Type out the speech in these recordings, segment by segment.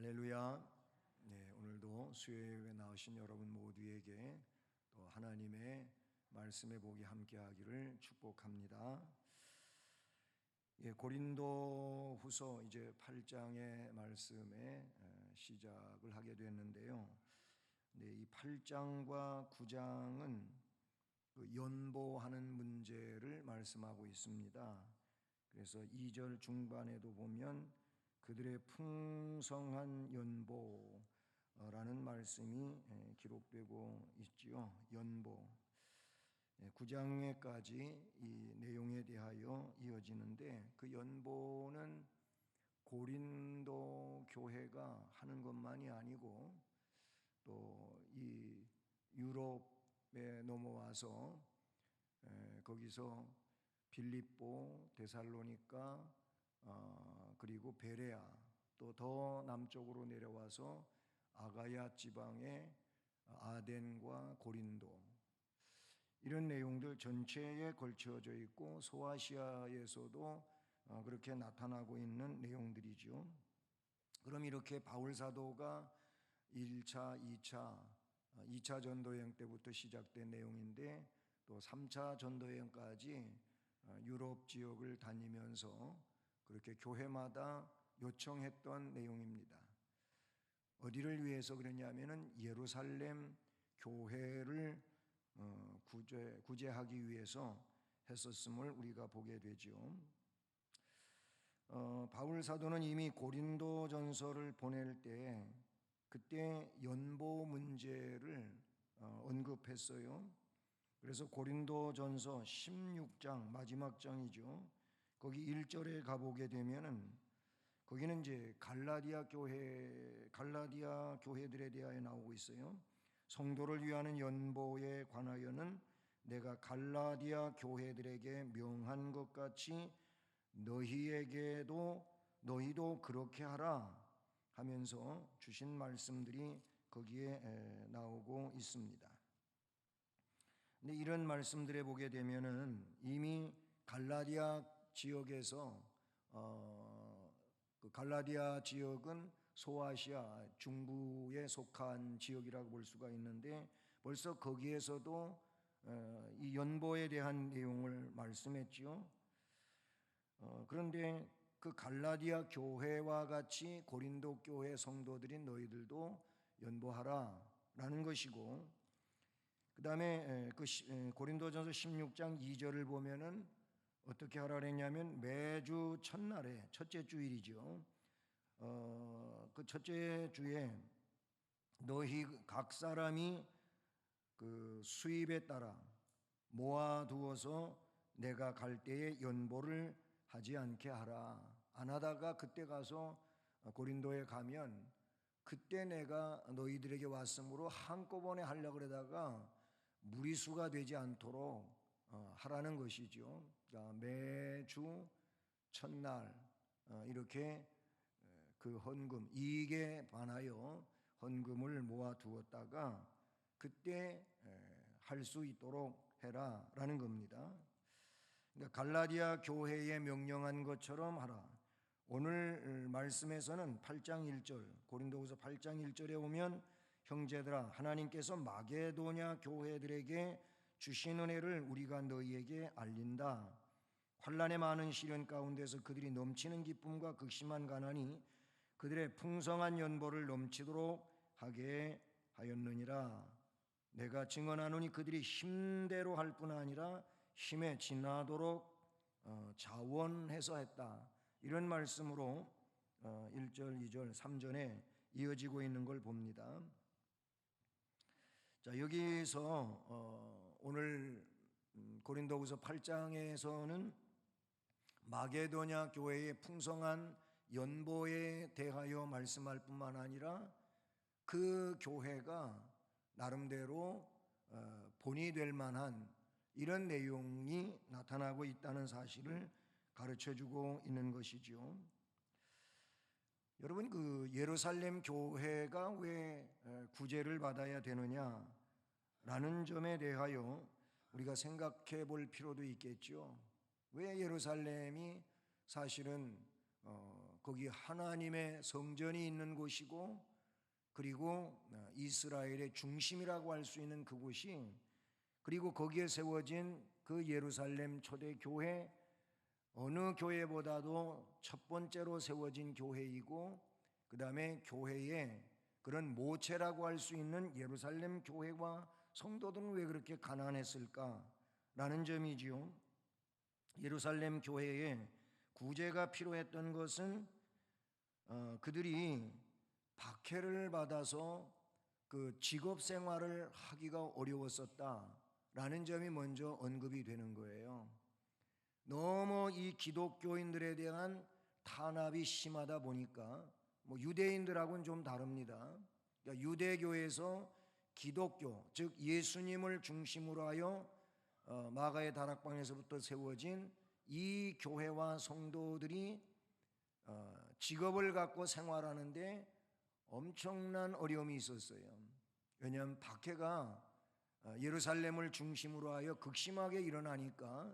할렐루야. 네, 오늘도 수요예배 나오신 여러분 모두에게 또 하나님의 말씀의 복이 함께하기를 축복합니다. 고린도후서 이제 8장의 말씀에 시작을 하게 됐는데요. 이 8장과 9장은 연보하는 문제를 말씀하고 있습니다. 그래서 2절 중반에도 보면 그들의 풍성한 연보라는 말씀이 기록되고 있지요. 연보. 9장에까지 이 내용에 대하여 이어지는데, 그 연보는 고린도 교회가 하는 것만이 아니고 또 이 유럽에 넘어와서 거기서 빌립보, 데살로니가, 그리고 베레아, 또 더 남쪽으로 내려와서 아가야 지방의 아덴과 고린도, 이런 내용들 전체에 걸쳐져 있고 소아시아에서도 그렇게 나타나고 있는 내용들이죠. 그럼 이렇게 바울 사도가 1차, 2차 전도여행 때부터 시작된 내용인데, 또 3차 전도여행까지 유럽 지역을 다니면서 그렇게 교회마다 요청했던 내용입니다. 어디를 위해서 그러냐면은 예루살렘 교회를 구제하기 위해서 했었음을 우리가 보게 되죠. 바울 사도는 이미 고린도전서를 보낼 때 그때 연보 문제를 언급했어요. 그래서 고린도전서 16장 마지막 장이죠. 거기 1절에 가보게 되면은 거기는 이제 갈라디아 교회들에 대하여 나오고 있어요. 성도를 위하는 연보에 관하여는 내가 갈라디아 교회들에게 명한 것 같이 너희도 그렇게 하라 하면서 주신 말씀들이 거기에 나오고 있습니다. 근데 이런 말씀들에 보게 되면은 이미 갈라디아 지역에서 그 갈라디아 지역은 소아시아 중부에 속한 지역이라고 볼 수가 있는데, 벌써 거기에서도 이 연보에 대한 내용을 말씀했지요. 그런데 그 갈라디아 교회와 같이 고린도 교회 성도들인 너희들도 연보하라 라는 것이고, 그 다음에 고린도전서 16장 2절을 보면은 어떻게 하라 그랬냐면 매주 첫날에, 첫째 주일이죠. 그 첫째 주에 너희 각 사람이 그 수입에 따라 모아두어서 내가 갈 때에 연보를 하지 않게 하라. 안 하다가 그때 가서 고린도에 가면 그때 내가 너희들에게 왔으므로 한꺼번에 하려고 그러다가 무리수가 되지 않도록 하라는 것이죠. 그러니까 매주 첫날 이렇게 그 헌금, 이익에 반하여 헌금을 모아두었다가 그때 할 수 있도록 해라라는 겁니다. 그러니까 갈라디아 교회에 명령한 것처럼 하라. 오늘 말씀에서는 8장 1절, 고린도후서 8장 1절에 오면 형제들아, 하나님께서 마게도냐 교회들에게 주신 은혜를 우리가 너희에게 알린다. 환난의 많은 시련 가운데서 그들이 넘치는 기쁨과 극심한 가난이 그들의 풍성한 연보를 넘치도록 하게 하였느니라. 내가 증언하노니 그들이 힘대로 할 뿐 아니라 힘에 지나도록 자원해서 했다. 이런 말씀으로 1절, 2절, 3절에 이어지고 있는 걸 봅니다. 자, 여기서 오늘 고린도후서 8장에서는 마게도냐 교회의 풍성한 연보에 대하여 말씀할 뿐만 아니라 그 교회가 나름대로 본이 될 만한 이런 내용이 나타나고 있다는 사실을 가르쳐주고 있는 것이죠. 여러분, 그 예루살렘 교회가 왜 구제를 받아야 되느냐라는 점에 대하여 우리가 생각해 볼 필요도 있겠죠. 왜 예루살렘이 사실은 그 거기 하나님의 성전이 있는 곳이고, 그리고 이스라엘의 중심이라고 할 수 있는 그곳이, 그리고 거기에 세워진 그 예루살렘 초대교회, 어느 교회보다도 첫 번째로 세워진 교회이고, 그 다음에 교회의 그런 모체라고 할 수 있는 예루살렘 교회와 성도들은 왜 그렇게 가난했을까라는 점이지요. 예루살렘 교회에 구제가 필요했던 것은 그들이 박해를 받아서 그 직업 생활을 하기가 어려웠었다라는 점이 먼저 언급이 되는 거예요. 너무 이 기독교인들에 대한 탄압이 심하다 보니까, 유대인들하고는 좀 다릅니다. 그러니까 유대교에서 기독교, 즉 예수님을 중심으로 하여 마가의 다락방에서부터 세워진 이 교회와 성도들이 직업을 갖고 생활하는데 엄청난 어려움이 있었어요. 왜냐하면 박해가 예루살렘을 중심으로 하여 극심하게 일어나니까,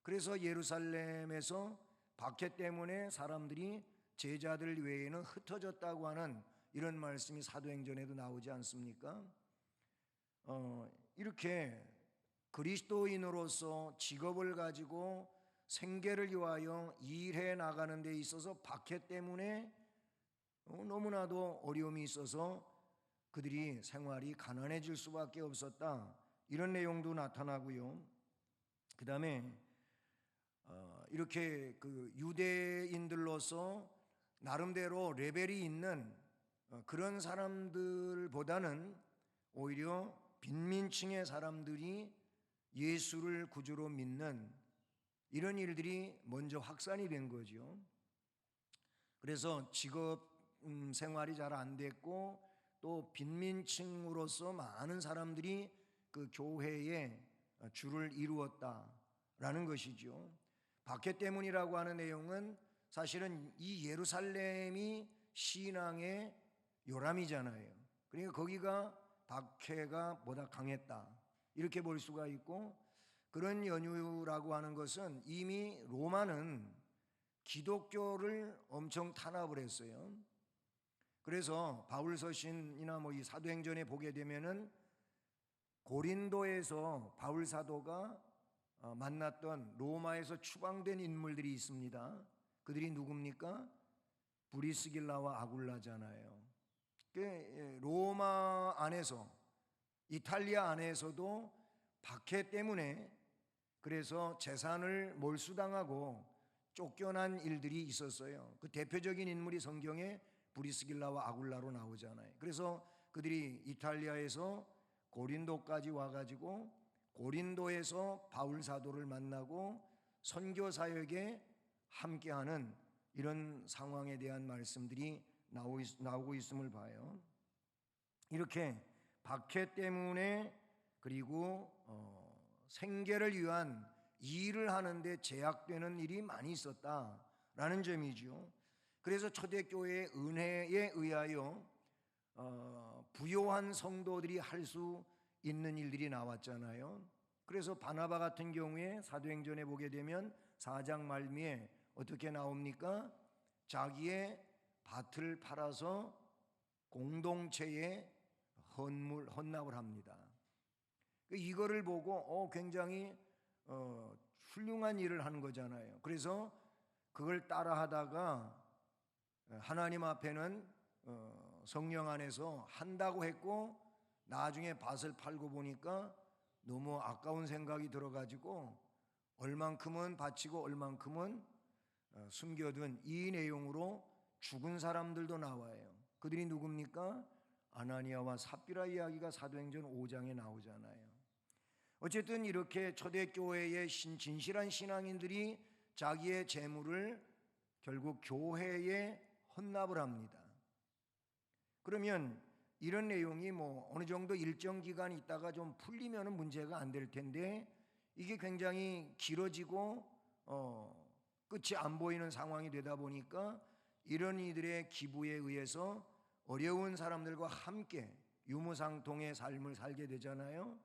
그래서 예루살렘에서 박해 때문에 사람들이 제자들 외에는 흩어졌다고 하는 이런 말씀이 사도행전에도 나오지 않습니까? 이렇게 그리스도인으로서 직업을 가지고 생계를 위하여 일해 나가는 데 있어서 박해 때문에 너무나도 어려움이 있어서 그들이 생활이 가난해질 수밖에 없었다, 이런 내용도 나타나고요. 그 다음에 이렇게 그 유대인들로서 나름대로 레벨이 있는 그런 사람들보다는 오히려 빈민층의 사람들이 예수를 구주로 믿는 이런 일들이 먼저 확산이 된 거죠. 그래서 직업 생활이 잘 안 됐고, 또 빈민층으로서 많은 사람들이 그 교회에 주를 이루었다라는 것이죠. 박해 때문이라고 하는 내용은 사실은 이 예루살렘이 신앙의 요람이잖아요. 그러니까 거기가 박해가 보다 강했다, 이렇게 볼 수가 있고, 그런 연유라고 하는 것은 이미 로마는 기독교를 엄청 탄압을 했어요. 그래서 바울 서신이나 이 사도행전에 보게 되면은 고린도에서 바울 사도가 만났던 로마에서 추방된 인물들이 있습니다. 그들이 누굽니까? 브리스길라와 아굴라잖아요. 로마 안에서, 이탈리아 안에서도 박해 때문에 그래서 재산을 몰수당하고 쫓겨난 일들이 있었어요. 그 대표적인 인물이 성경에 브리스길라와 아굴라로 나오잖아요. 그래서 그들이 이탈리아에서 고린도까지 와가지고 고린도에서 바울 사도를 만나고 선교 사역에 함께하는 이런 상황에 대한 말씀들이 나오고 있음을 봐요. 이렇게 박해 때문에, 그리고 생계를 위한 일을 하는데 제약되는 일이 많이 있었다라는 점이죠. 그래서 초대교회의 은혜에 의하여 부요한 성도들이 할 수 있는 일들이 나왔잖아요. 그래서 바나바 같은 경우에 사도행전에 보게 되면 4장 말미에 어떻게 나옵니까? 자기의 밭을 팔아서 공동체에 헌납을 합니다. 이거를 보고 굉장히 훌륭한 일을 하는 거잖아요. 그래서 그걸 따라 하다가 하나님 앞에는 성령 안에서 한다고 했고, 나중에 밭을 팔고 보니까 너무 아까운 생각이 들어가지고 얼만큼은 바치고 얼만큼은 숨겨둔 이 내용으로 죽은 사람들도 나와요. 그들이 누굽니까? 아나니아와 삽비라 이야기가 사도행전 5장에 나오잖아요. 어쨌든 이렇게 초대교회의 진실한 신앙인들이 자기의 재물을 결국 교회에 헌납을 합니다. 그러면 이런 내용이 어느 정도 일정 기간 있다가 좀 풀리면 문제가 안 될 텐데, 이게 굉장히 길어지고 끝이 안 보이는 상황이 되다 보니까 이런 이들의 기부에 의해서 어려운 사람들과 함께 유무상통의 삶을 살게 되잖아요.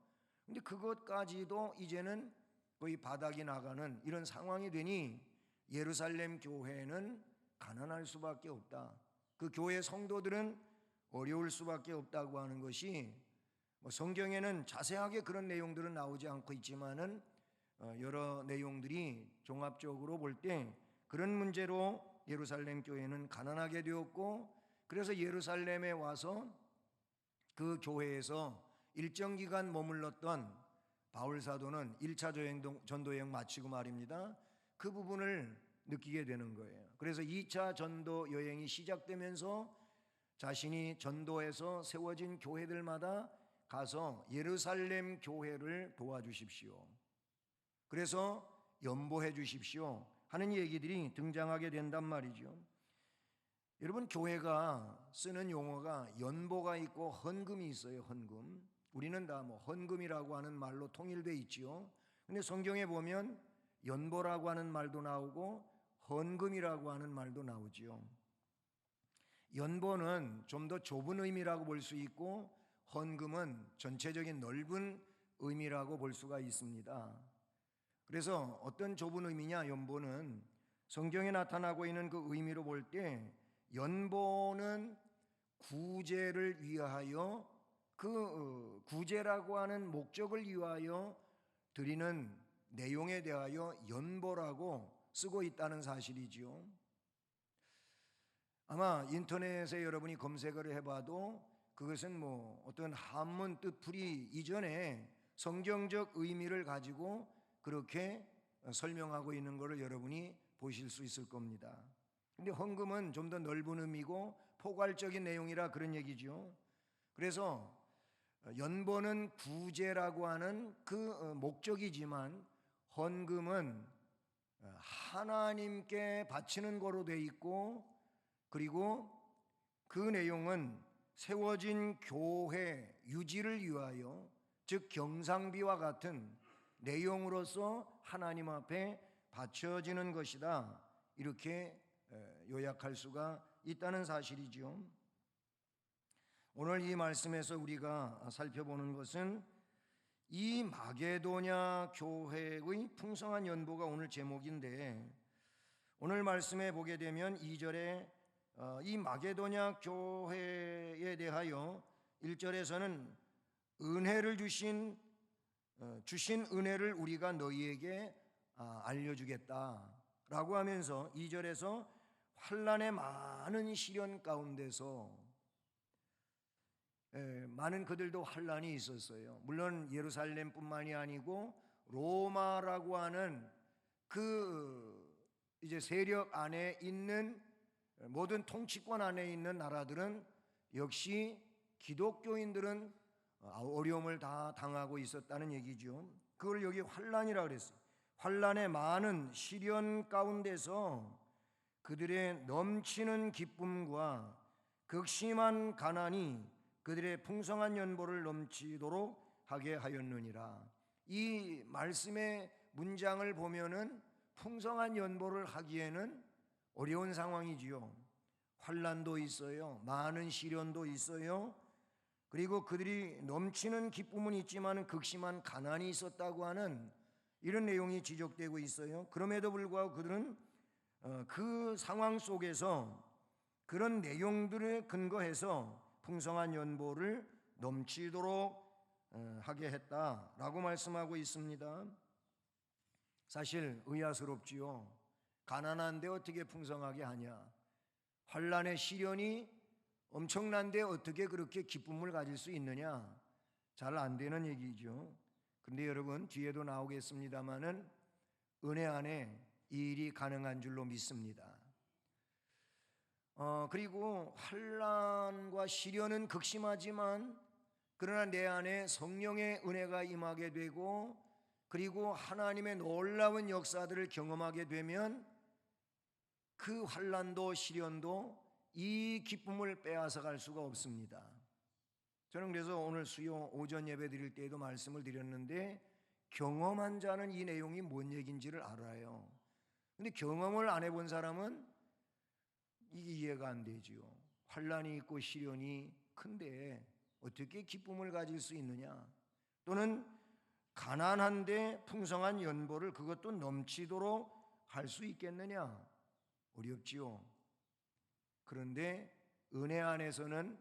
근데 그것까지도 이제는 거의 바닥이 나가는 이런 상황이 되니 예루살렘 교회는 가난할 수밖에 없다. 그 교회 성도들은 어려울 수밖에 없다고 하는 것이 성경에는 자세하게 그런 내용들은 나오지 않고 있지만은 여러 내용들이 종합적으로 볼 때 그런 문제로 예루살렘 교회는 가난하게 되었고, 그래서 예루살렘에 와서 그 교회에서 일정 기간 머물렀던 바울 사도는 1차 전도여행 마치고 말입니다, 그 부분을 느끼게 되는 거예요. 그래서 2차 전도 여행이 시작되면서 자신이 전도해서 세워진 교회들마다 가서 예루살렘 교회를 도와주십시오, 그래서 연보해 주십시오 하는 얘기들이 등장하게 된단 말이죠. 여러분, 교회가 쓰는 용어가 연보가 있고 헌금이 있어요. 헌금. 우리는 다 헌금이라고 하는 말로 통일돼 있지요. 근데 성경에 보면 연보라고 하는 말도 나오고 헌금이라고 하는 말도 나오지요. 연보는 좀 더 좁은 의미라고 볼 수 있고, 헌금은 전체적인 넓은 의미라고 볼 수가 있습니다. 그래서 어떤 좁은 의미냐, 연보는 성경에 나타나고 있는 그 의미로 볼 때 연보는 구제를 위하여, 그 구제라고 하는 목적을 위하여 드리는 내용에 대하여 연보라고 쓰고 있다는 사실이지요. 아마 인터넷에 여러분이 검색을 해봐도 그것은 어떤 한문 뜻풀이 이전에 성경적 의미를 가지고 그렇게 설명하고 있는 것을 여러분이 보실 수 있을 겁니다. 근데 헌금은 좀 더 넓은 의미고 포괄적인 내용이라 그런 얘기죠. 그래서 연보는 구제라고 하는 그 목적이지만 헌금은 하나님께 바치는 거로 돼 있고, 그리고 그 내용은 세워진 교회 유지를 위하여, 즉 경상비와 같은 내용으로서 하나님 앞에 바쳐지는 것이다, 이렇게 요약할 수가 있다는 사실이죠. 오늘 이 말씀에서 우리가 살펴보는 것은 이 마게도냐 교회의 풍성한 연보가 오늘 제목인데, 오늘 말씀에 보게 되면 2절에 이 마게도냐 교회에 대하여 1절에서는 은혜를 주신 은혜를 우리가 너희에게 알려주겠다라고 하면서 2절에서 환난의 많은 시련 가운데서, 많은 그들도 환난이 있었어요. 물론 예루살렘뿐만이 아니고 로마라고 하는 그 이제 세력 안에 있는 모든 통치권 안에 있는 나라들은 역시 기독교인들은 어려움을 다 당하고 있었다는 얘기죠. 그걸 여기 환난이라고 그랬어요. 환난의 많은 시련 가운데서 그들의 넘치는 기쁨과 극심한 가난이 그들의 풍성한 연보를 넘치도록 하게 하였느니라. 이 말씀의 문장을 보면은 풍성한 연보를 하기에는 어려운 상황이지요. 환난도 있어요. 많은 시련도 있어요. 그리고 그들이 넘치는 기쁨은 있지만 극심한 가난이 있었다고 하는 이런 내용이 지적되고 있어요. 그럼에도 불구하고 그들은 그 상황 속에서 그런 내용들에 근거해서 풍성한 연보를 넘치도록 하게 했다라고 말씀하고 있습니다. 사실 의아스럽지요. 가난한데 어떻게 풍성하게 하냐? 환난의 시련이 엄청난데 어떻게 그렇게 기쁨을 가질 수 있느냐? 잘 안 되는 얘기죠. 그런데 여러분, 뒤에도 나오겠습니다마는 은혜 안에 이 일이 가능한 줄로 믿습니다. 그리고 환난과 시련은 극심하지만 그러나 내 안에 성령의 은혜가 임하게 되고, 그리고 하나님의 놀라운 역사들을 경험하게 되면 그 환난도 시련도 이 기쁨을 빼앗아 갈 수가 없습니다. 저는 그래서 오늘 수요 오전 예배 드릴 때에도 말씀을 드렸는데, 경험한 자는 이 내용이 뭔 얘기인지를 알아요. 근데 경험을 안 해본 사람은 이게 이해가 안 되지요. 환난이 있고 시련이 큰데 어떻게 기쁨을 가질 수 있느냐? 또는 가난한데 풍성한 연보를 그것도 넘치도록 할 수 있겠느냐? 어렵지요. 그런데 은혜 안에서는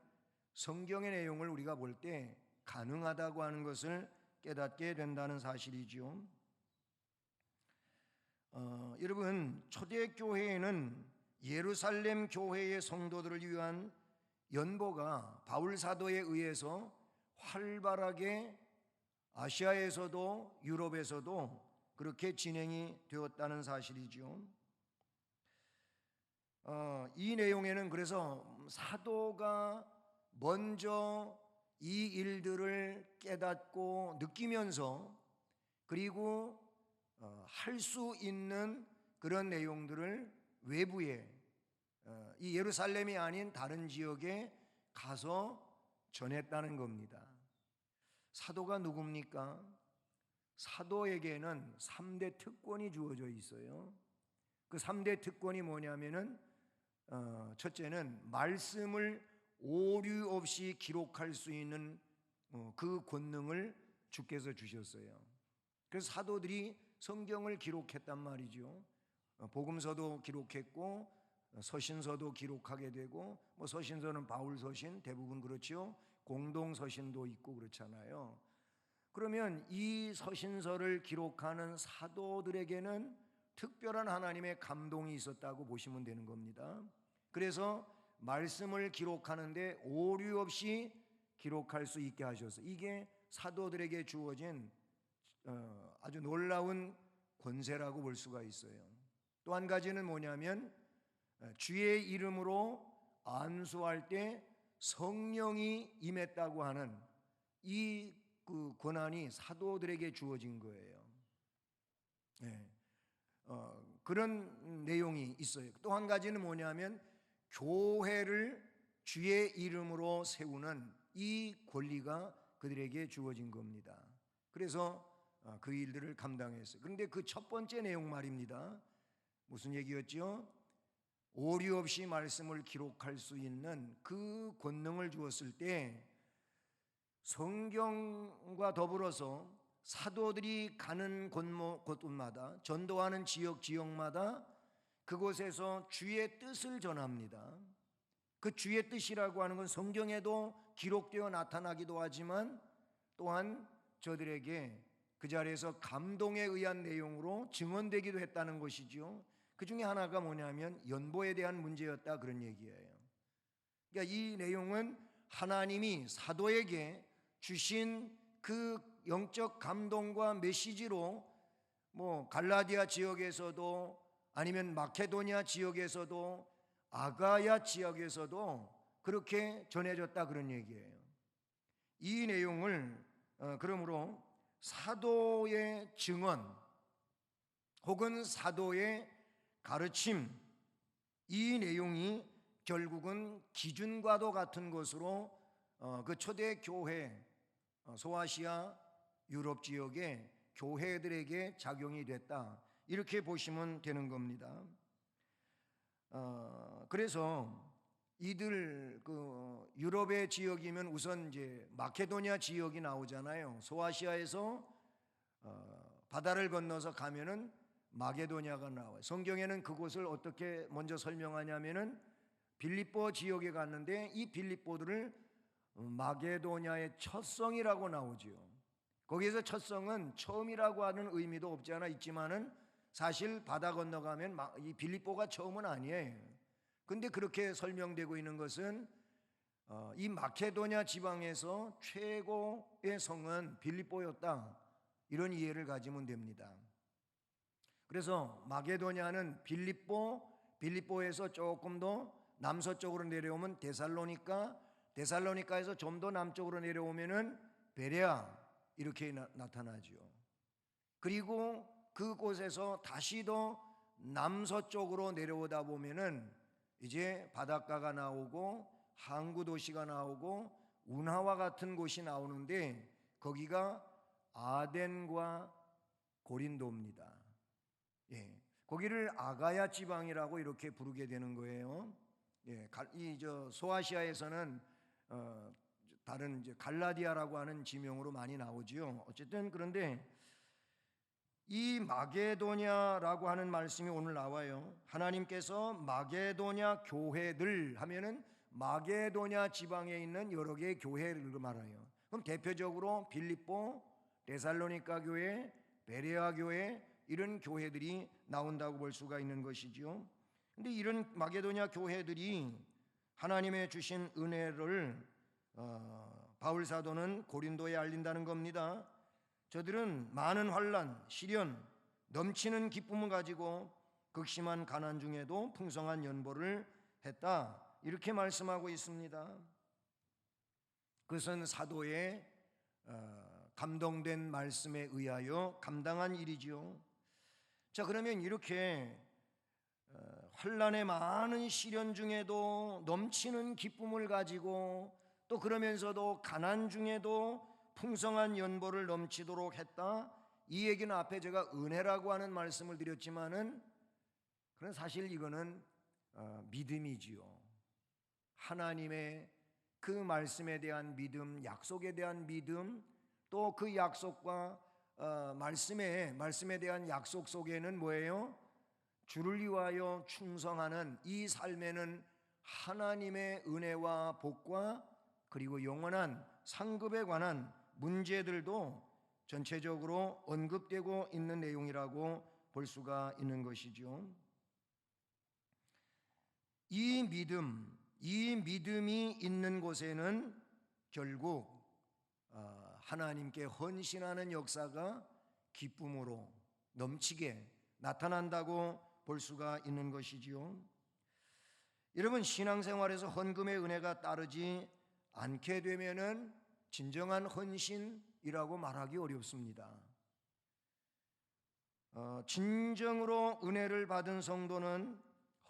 성경의 내용을 우리가 볼 때 가능하다고 하는 것을 깨닫게 된다는 사실이죠. 여러분, 초대교회에는 예루살렘 교회의 성도들을 위한 연보가 바울 사도에 의해서 활발하게 아시아에서도 유럽에서도 그렇게 진행이 되었다는 사실이죠. 이 내용에는 그래서 사도가 먼저 이 일들을 깨닫고 느끼면서 그리고 할 수 있는 그런 내용들을 외부에 이 예루살렘이 아닌 다른 지역에 가서 전했다는 겁니다. 사도가 누굽니까? 사도에게는 3대 특권이 주어져 있어요. 그 3대 특권이 뭐냐면은 첫째는 말씀을 오류 없이 기록할 수 있는 그 권능을 주께서 주셨어요. 그래서 사도들이 성경을 기록했단 말이죠. 복음서도 기록했고 서신서도 기록하게 되고 서신서는 바울 서신 대부분 그렇죠. 공동 서신도 있고 그렇잖아요. 그러면 이 서신서를 기록하는 사도들에게는 특별한 하나님의 감동이 있었다고 보시면 되는 겁니다. 그래서 말씀을 기록하는데 오류 없이 기록할 수 있게 하셔서 이게 사도들에게 주어진 아주 놀라운 권세라고 볼 수가 있어요. 또 한 가지는 뭐냐면 주의 이름으로 안수할 때 성령이 임했다고 하는 이 그 권한이 사도들에게 주어진 거예요. 그런 내용이 있어요. 또 한 가지는 뭐냐면 교회를 주의 이름으로 세우는 이 권리가 그들에게 주어진 겁니다. 그래서 그 일들을 감당했어요. 그런데 그 첫 번째 내용 말입니다. 무슨 얘기였죠? 오류 없이 말씀을 기록할 수 있는 그 권능을 주었을 때 성경과 더불어서 사도들이 가는 곳마다 전도하는 지역마다 그곳에서 주의 뜻을 전합니다. 그 주의 뜻이라고 하는 건 성경에도 기록되어 나타나기도 하지만 또한 저들에게 그 자리에서 감동에 의한 내용으로 증언되기도 했다는 것이죠. 그 중에 하나가 뭐냐면 연보에 대한 문제였다 그런 얘기예요. 그러니까 이 내용은 하나님이 사도에게 주신 그 영적 감동과 메시지로 갈라디아 지역에서도 아니면 마케도니아 지역에서도 아가야 지역에서도 그렇게 전해졌다 그런 얘기예요. 이 내용을 그러므로 사도의 증언 혹은 사도의 가르침 이 내용이 결국은 기준과도 같은 것으로 그 초대 교회 소아시아 유럽 지역의 교회들에게 작용이 됐다 이렇게 보시면 되는 겁니다. 그래서 이들 그 유럽의 지역이면 우선 이제 마케도니아 지역이 나오잖아요. 소아시아에서 바다를 건너서 가면은 마게도니아가 나와요. 성경에는 그곳을 어떻게 먼저 설명하냐면은 빌립보 지역에 갔는데 이 빌립보들을 마게도니아의 첫성이라고 나오죠. 거기에서 첫성은 처음이라고 하는 의미도 없지 않아 있지만은 사실 바다 건너가면 이 빌립보가 처음은 아니에요. 근데 그렇게 설명되고 있는 것은 이 마케도니아 지방에서 최고의 성은 빌립보였다 이런 이해를 가지면 됩니다. 그래서 마게도니아는 빌립보에서 조금 더 남서쪽으로 내려오면 데살로니카에서 좀 더 남쪽으로 내려오면은 베레아 이렇게 나타나죠. 그리고 그곳에서 다시 더 남서쪽으로 내려오다 보면은 이제 바닷가가 나오고 항구 도시가 나오고 운하와 같은 곳이 나오는데 거기가 아덴과 고린도입니다. 거기를 아가야 지방이라고 이렇게 부르게 되는 거예요. 소아시아에서는 다른 이제 갈라디아라고 하는 지명으로 많이 나오지요. 어쨌든 그런데 이 마게도냐라고 하는 말씀이 오늘 나와요. 하나님께서 마게도냐 교회들 하면은 마게도냐 지방에 있는 여러 개의 교회를 말해요. 그럼 대표적으로 빌립보, 데살로니가 교회, 베레아 교회 이런 교회들이 나온다고 볼 수가 있는 것이죠. 근데 이런 마게도냐 교회들이 하나님의 주신 은혜를 바울 사도는 고린도에 알린다는 겁니다. 저들은 많은 환난, 시련, 넘치는 기쁨을 가지고 극심한 가난 중에도 풍성한 연보를 했다. 이렇게 말씀하고 있습니다. 그것은 사도의 감동된 말씀에 의하여 감당한 일이지요. 자, 그러면 이렇게 환난의 많은 시련 중에도 넘치는 기쁨을 가지고 또 그러면서도 가난 중에도 풍성한 연보를 넘치도록 했다. 이 얘기는 앞에 제가 은혜라고 하는 말씀을 드렸지만은 그런 사실 이거는 믿음이지요. 하나님의 그 말씀에 대한 믿음, 약속에 대한 믿음, 또 그 약속과 말씀에 대한 약속 속에는 뭐예요? 주를 위하여 충성하는 이 삶에는 하나님의 은혜와 복과 그리고 영원한 상급에 관한 문제들도 전체적으로 언급되고 있는 내용이라고 볼 수가 있는 것이죠. 이 믿음이 있는 곳에는 결국 하나님께 헌신하는 역사가 기쁨으로 넘치게 나타난다고 볼 수가 있는 것이지요. 여러분, 신앙생활에서 헌금의 은혜가 따르지 않게 되면은 진정한 헌신이라고 말하기 어렵습니다. 진정으로 은혜를 받은 성도는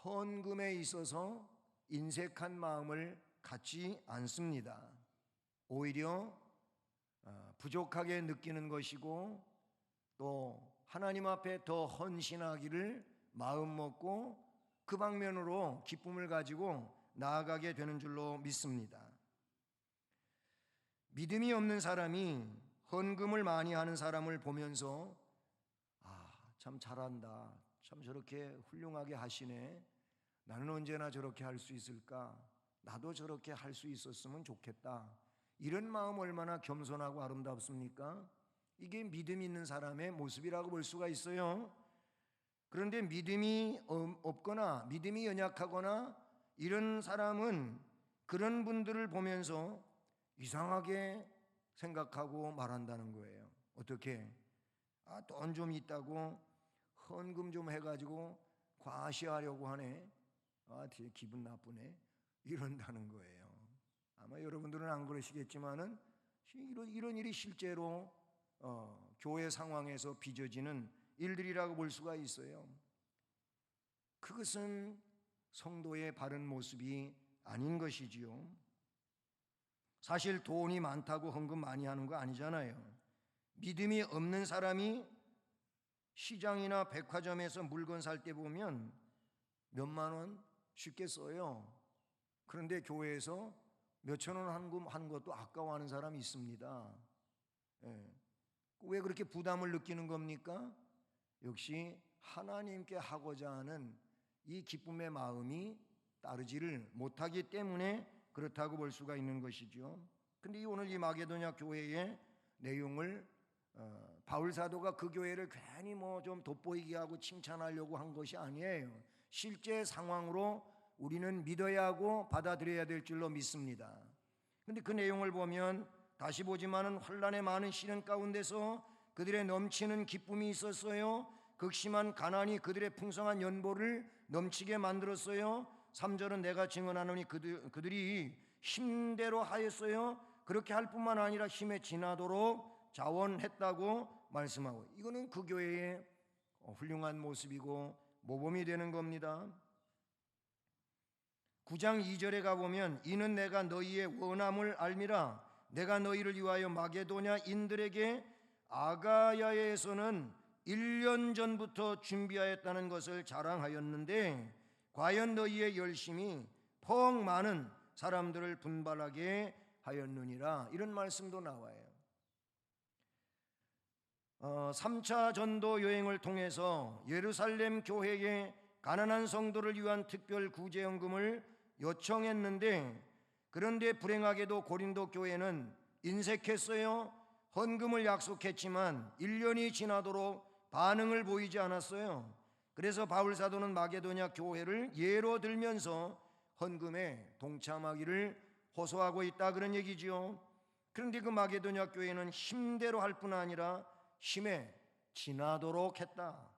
헌금에 있어서 인색한 마음을 갖지 않습니다. 오히려 부족하게 느끼는 것이고 또 하나님 앞에 더 헌신하기를 마음 먹고 그 방면으로 기쁨을 가지고 나아가게 되는 줄로 믿습니다. 믿음이 없는 사람이 헌금을 많이 하는 사람을 보면서 참 잘한다, 참 저렇게 훌륭하게 하시네, 나는 언제나 저렇게 할 수 있을까, 나도 저렇게 할 수 있었으면 좋겠다, 이런 마음 얼마나 겸손하고 아름답습니까? 이게 믿음 있는 사람의 모습이라고 볼 수가 있어요. 그런데 믿음이 없거나 믿음이 연약하거나 이런 사람은 그런 분들을 보면서 이상하게 생각하고 말한다는 거예요. 어떻게? 돈 좀 있다고 헌금 좀 해가지고 과시하려고 하네, 되게 기분 나쁘네, 이런다는 거예요. 아마 여러분들은 안 그러시겠지만은 이런 일이 실제로 교회 상황에서 빚어지는 일들이라고 볼 수가 있어요. 그것은 성도의 바른 모습이 아닌 것이지요. 사실 돈이 많다고 헌금 많이 하는 거 아니잖아요. 믿음이 없는 사람이 시장이나 백화점에서 물건 살 때 보면 몇만 원 쉽게 써요. 그런데 교회에서 몇천 원 헌금 한 것도 아까워하는 사람이 있습니다. 왜 그렇게 부담을 느끼는 겁니까? 역시 하나님께 하고자 하는 이 기쁨의 마음이 따르지를 못하기 때문에 그렇다고 볼 수가 있는 것이죠. 근데 오늘 이 마게도냐 교회의 내용을 바울 사도가 그 교회를 괜히 좀 돋보이게 하고 칭찬하려고 한 것이 아니에요. 실제 상황으로 우리는 믿어야 하고 받아들여야 될 줄로 믿습니다. 근데 그 내용을 보면 다시 보지만은 환난의 많은 시련 가운데서 그들의 넘치는 기쁨이 있었어요. 극심한 가난이 그들의 풍성한 연보를 넘치게 만들었어요. 3절은 내가 증언하노니 그들이 힘대로 하였어요. 그렇게 할 뿐만 아니라 힘에 지나도록 자원했다고 말씀하고, 이거는 그 교회의 훌륭한 모습이고 모범이 되는 겁니다. 9장 2절에 가보면 이는 내가 너희의 원함을 알미라, 내가 너희를 위하여 마게도냐 인들에게 아가야에서는 1년 전부터 준비하였다는 것을 자랑하였는데 과연 너희의 열심이 퍽 많은 사람들을 분발하게 하였느니라, 이런 말씀도 나와요. 3차 전도 여행을 통해서 예루살렘 교회에 가난한 성도를 위한 특별 구제연금을 요청했는데, 그런데 불행하게도 고린도 교회는 인색했어요. 헌금을 약속했지만 1년이 지나도록 반응을 보이지 않았어요. 그래서 바울 사도는 마게도냐 교회를 예로 들면서 헌금에 동참하기를 호소하고 있다, 그런 얘기지요. 그런데 그 마게도냐 교회는 힘대로 할 뿐 아니라 힘에 지나도록 했다.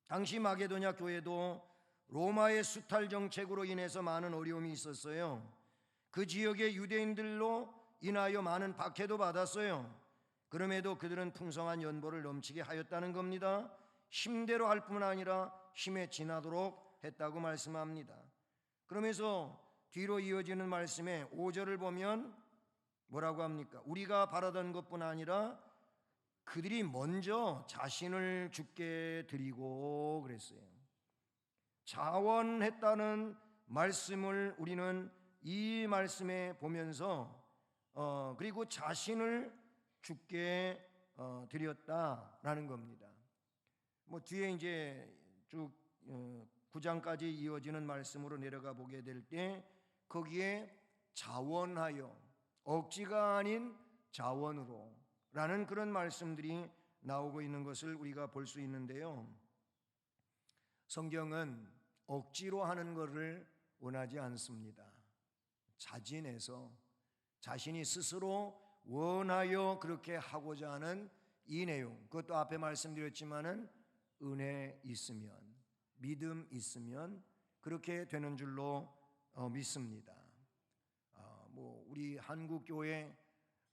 당시 마게도냐 교회도 로마의 수탈 정책으로 인해서 많은 어려움이 있었어요. 그 지역의 유대인들로 인하여 많은 박해도 받았어요. 그럼에도 그들은 풍성한 연보를 넘치게 하였다는 겁니다. 힘대로 할 뿐 아니라 힘에 지나도록 했다고 말씀합니다. 그러면서 뒤로 이어지는 말씀에 5절을 보면 뭐라고 합니까? 우리가 바라던 것뿐 아니라 그들이 먼저 자신을 주께 드리고 그랬어요. 자원했다는 말씀을 우리는 이 말씀에 보면서 그리고 자신을 주께 드렸다라는 겁니다. 뭐 뒤에 이제 쭉 9장까지 이어지는 말씀으로 내려가 보게 될 때 거기에 자원하여, 억지가 아닌 자원으로 라는 그런 말씀들이 나오고 있는 것을 우리가 볼 수 있는데요. 성경은 억지로 하는 것을 원하지 않습니다. 자진해서 자신이 스스로 원하여 그렇게 하고자 하는 이 내용, 그것도 앞에 말씀드렸지만은 은혜 있으면, 믿음 있으면 그렇게 되는 줄로 믿습니다. 뭐 우리 한국 교회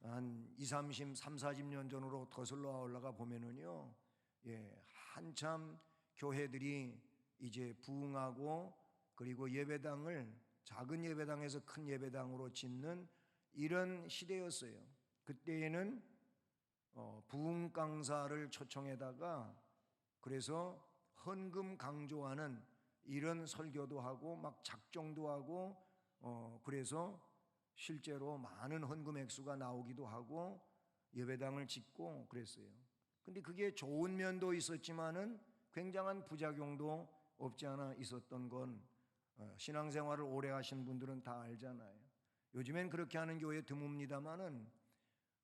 한 30, 40년 전으로 거슬러 올라가 보면은요, 한참 교회들이 이제 부흥하고 그리고 예배당을 작은 예배당에서 큰 예배당으로 짓는 이런 시대였어요. 그때에는 부흥 강사를 초청해다가 그래서 헌금 강조하는 이런 설교도 하고 막 작정도 하고 그래서 실제로 많은 헌금 액수가 나오기도 하고 예배당을 짓고 그랬어요. 근데 그게 좋은 면도 있었지만은 굉장한 부작용도 없지 않아 있었던 건 신앙생활을 오래 하신 분들은 다 알잖아요. 요즘엔 그렇게 하는 교회 드뭅니다만은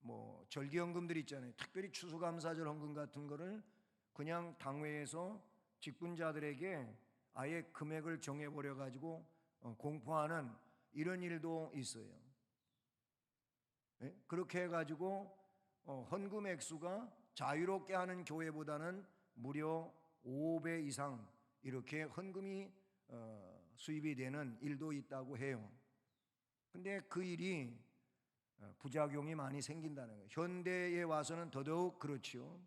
뭐 절기헌금들 있잖아요. 특별히 추수감사절 헌금 같은 거를 그냥 당회에서 직분자들에게 아예 금액을 정해버려 가지고 공포하는 이런 일도 있어요. 그렇게 해가지고 헌금 액수가 자유롭게 하는 교회보다는 무려 5배 이상 이렇게 헌금이 수입이 되는 일도 있다고 해요. 근데 그 일이 부작용이 많이 생긴다는 거예요. 현대에 와서는 더더욱 그렇죠.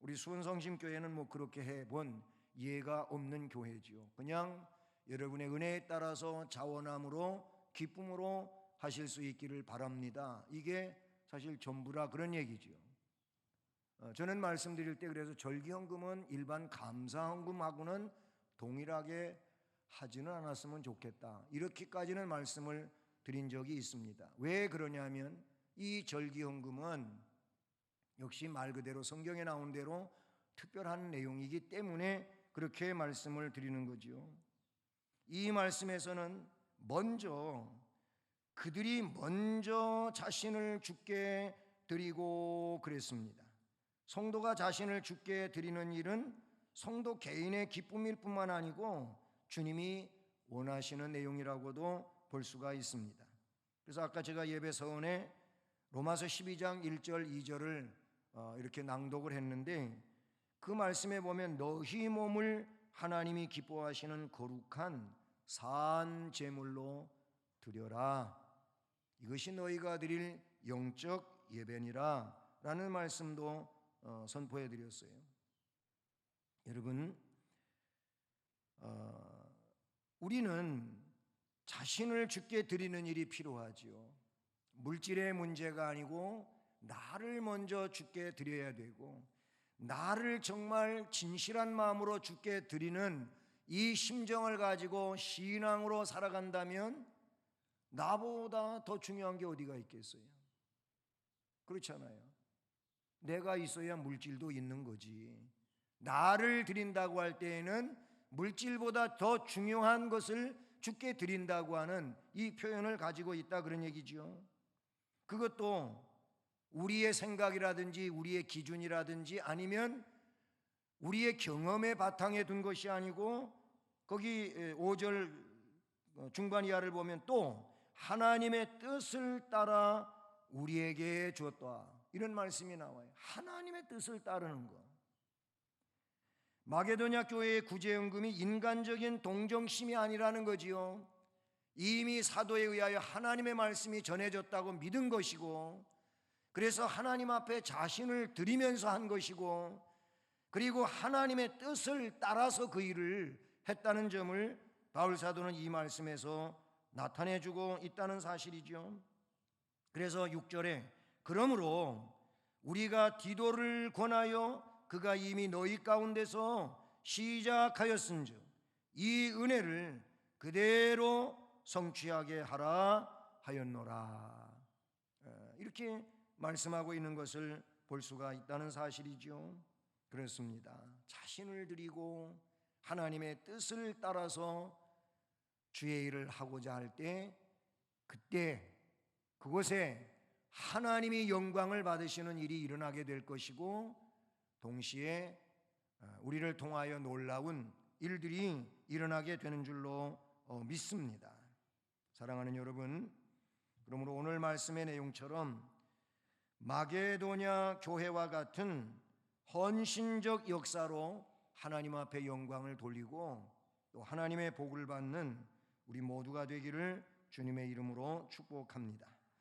우리 수원성심교회는 뭐 그렇게 해본 예가 없는 교회지요. 그냥 여러분의 은혜에 따라서 자원함으로 기쁨으로 하실 수 있기를 바랍니다. 이게 사실 전부라 그런 얘기지요. 저는 말씀드릴 때 그래서 절기헌금은 일반 감사헌금하고는 동일하게 하지는 않았으면 좋겠다, 이렇게까지는 말씀을 드린 적이 있습니다. 왜 그러냐면 이 절기헌금은 역시 말 그대로 성경에 나온 대로 특별한 내용이기 때문에 그렇게 말씀을 드리는 거지요. 이 말씀에서는 그들이 먼저 자신을 주께 드리고 그랬습니다. 성도가 자신을 주께 드리는 일은 성도 개인의 기쁨일 뿐만 아니고 주님이 원하시는 내용이라고도 볼 수가 있습니다. 그래서 아까 제가 예배 서원에 로마서 12장 1절 2절을 이렇게 낭독을 했는데, 그 말씀에 보면 너희 몸을 하나님이 기뻐하시는 거룩한 산 제물로 드려라, 이것이 너희가 드릴 영적 예배니라 라는 말씀도 선포해 드렸어요. 여러분, 우리는 자신을 주께 드리는 일이 필요하지요. 물질의 문제가 아니고 나를 먼저 주께 드려야 되고, 나를 정말 진실한 마음으로 주께 드리는 이 심정을 가지고 신앙으로 살아간다면 나보다 더 중요한 게 어디가 있겠어요? 그렇잖아요. 내가 있어야 물질도 있는 거지. 나를 드린다고 할 때에는 물질보다 더 중요한 것을 주께 드린다고 하는 이 표현을 가지고 있다, 그런 얘기죠. 그것도 우리의 생각이라든지 우리의 기준이라든지 아니면 우리의 경험의 바탕에 둔 것이 아니고, 거기 5절 중반 이하를 보면 또 하나님의 뜻을 따라 우리에게 주었다, 이런 말씀이 나와요. 하나님의 뜻을 따르는 것. 마게도냐 교회의 구제연금이 인간적인 동정심이 아니라는 거지요. 이미 사도에 의하여 하나님의 말씀이 전해졌다고 믿은 것이고, 그래서 하나님 앞에 자신을 드리면서 한 것이고, 그리고 하나님의 뜻을 따라서 그 일을 했다는 점을 바울 사도는 이 말씀에서 나타내주고 있다는 사실이죠. 그래서 6절에 그러므로 우리가 디도를 권하여 그가 이미 너희 가운데서 시작하였은즉 이 은혜를 그대로 성취하게 하라 하였노라, 이렇게 말씀하고 있는 것을 볼 수가 있다는 사실이죠. 그렇습니다. 자신을 드리고 하나님의 뜻을 따라서 주의 일을 하고자 할 때, 그때 그곳에 하나님이 영광을 받으시는 일이 일어나게 될 것이고, 동시에 우리를 통하여 놀라운 일들이 일어나게 되는 줄로 믿습니다. 사랑하는 여러분, 그러므로 오늘 말씀의 내용처럼 마게도냐 교회와 같은 헌신적 역사로 하나님 앞에 영광을 돌리고 또 하나님의 복을 받는 우리 모두가 되기를 주님의 이름으로 축복합니다.